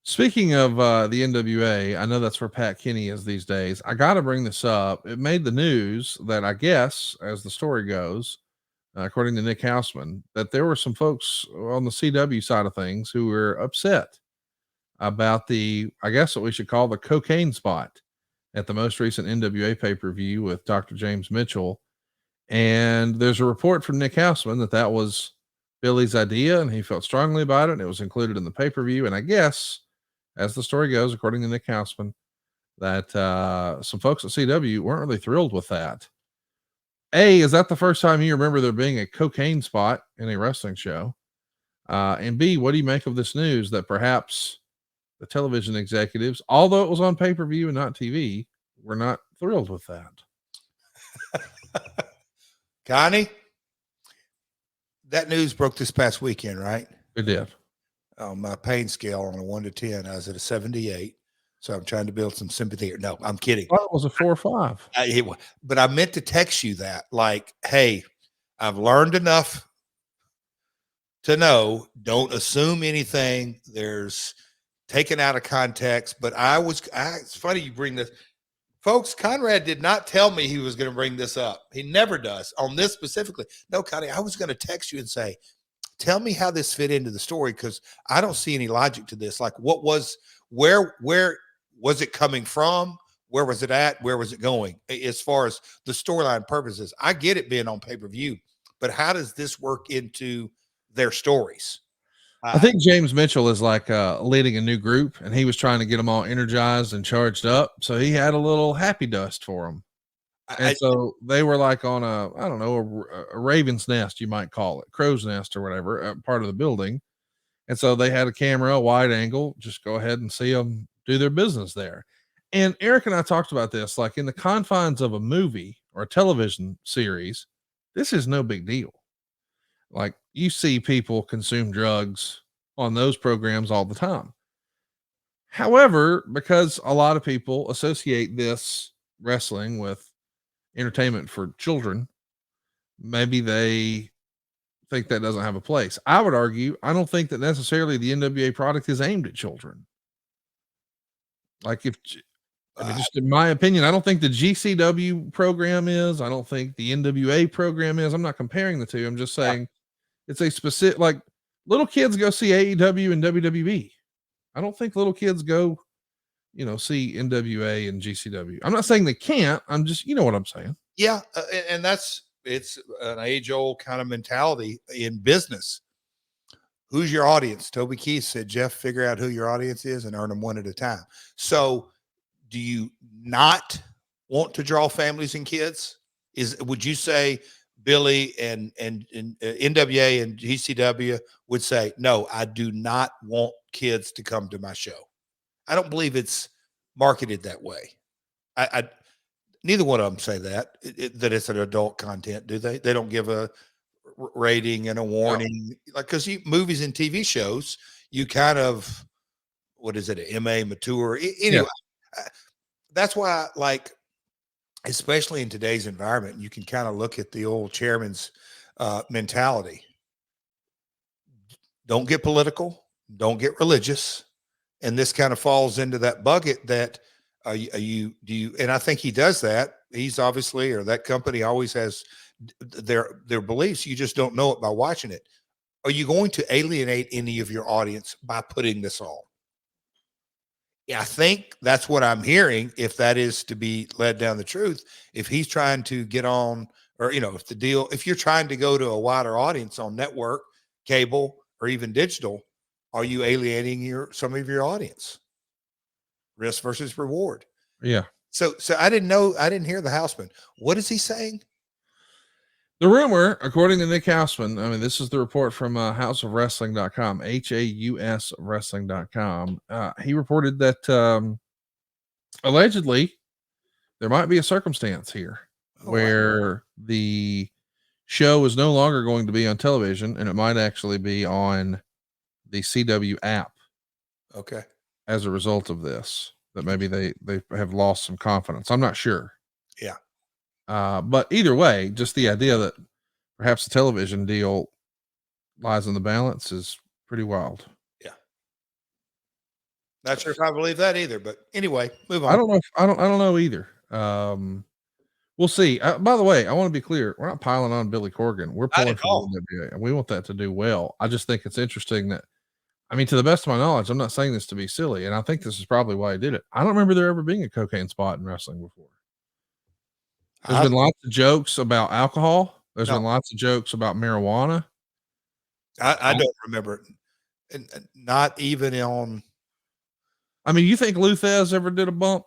Speaking of the NWA, I know that's where Pat Kenny is these days. I got to bring this up. It made the news that I guess, as the story goes, according to Nick Houseman, that there were some folks on the CW side of things who were upset about I guess what we should call the cocaine spot at the most recent NWA pay per view with Dr. James Mitchell. And there's a report from Nick Houseman that was Billy's idea and he felt strongly about it. And it was included in the pay per view. And I guess, as the story goes, according to Nick Houseman, that some folks at CW weren't really thrilled with that. A, is that the first time you remember there being a cocaine spot in a wrestling show? And B, what do you make of this news that perhaps the television executives, although it was on pay-per-view and not TV, were not thrilled with that? Connie, that news broke this past weekend, right? It did. On my pain scale on a 1 to 10, I was at a 78. So I'm trying to build some sympathy here. No, I'm kidding. Well, it was a 4 or 5. But I meant to text you that, like, hey, I've learned enough to know, don't assume anything. There's taken out of context. But it's funny you bring this. Folks, Conrad did not tell me he was going to bring this up. He never does on this specifically. No, Connie, I was going to text you and say, tell me how this fit into the story, because I don't see any logic to this. Like, where was it coming from? Where was it at? Where was it going? As far as the storyline purposes, I get it being on pay-per-view, but how does this work into their stories? I think James Mitchell is like leading a new group, and he was trying to get them all energized and charged up. So he had a little happy dust for them. And so they were like on a raven's nest, you might call it, crow's nest or whatever, part of the building. And so they had a camera, a wide angle, just go ahead and see them do their business there. And Eric and I talked about this, like in the confines of a movie or a television series, this is no big deal. Like, you see people consume drugs on those programs all the time. However, because a lot of people associate this wrestling with entertainment for children, maybe they think that doesn't have a place. I would argue, I don't think that necessarily the NWA product is aimed at children. Like, just in my opinion, I don't think the GCW program is. I don't think the NWA program is. I'm not comparing the two. I'm just saying it's a specific, like, little kids go see AEW and WWE. I don't think little kids go, see NWA and GCW. I'm not saying they can't. I'm just, you know what I'm saying? Yeah. And it's an age-old kind of mentality in business. Who's your audience? Toby Keith said, Jeff, figure out who your audience is and earn them one at a time. So do you not want to draw families and kids? Would you say Billy and NWA and GCW would say, no, I do not want kids to come to my show? I don't believe it's marketed that way. Neither one of them say that it's an adult content, do they? They don't give a rating and a warning, like, because movies and TV shows, you kind of, what is it, a MA mature anyway. That's why, like, especially in today's environment, you can kind of look at the old chairman's mentality. Don't get political, don't get religious. And this kind of falls into that bucket that and I think he does that. He's obviously, or that company always has their beliefs. You just don't know it by watching it. Are you going to alienate any of your audience by putting this on? Yeah, I think that's what I'm hearing. If that is to be led down the truth, if he's trying to get on, or, if you're trying to go to a wider audience on network, cable, or even digital, are you alienating some of your audience? Risk versus reward. Yeah. So I didn't hear the Houseman. What is he saying? The rumor, according to Nick Houseman, I mean, this is the report from houseofwrestling.com, HAUS wrestling.com. He reported that allegedly there might be a circumstance here where the show is no longer going to be on television, and it might actually be on the CW app. Okay. As a result of this, that maybe they have lost some confidence. I'm not sure. Yeah. But either way, just the idea that perhaps the television deal lies in the balance is pretty wild. Yeah. Not sure if I believe that either, but anyway, move on. I don't know. I don't know either. We'll see. By the way, I want to be clear. We're not piling on Billy Corgan. We're pulling for the NWA, and we want that to do well. I just think it's interesting that, I mean, to the best of my knowledge, I'm not saying this to be silly, and I think this is probably why he did it. I don't remember there ever being a cocaine spot in wrestling before. There's been lots of jokes about alcohol. There's been lots of jokes about marijuana. I don't remember it. And not even on. I mean, you think Luthez ever did a bump?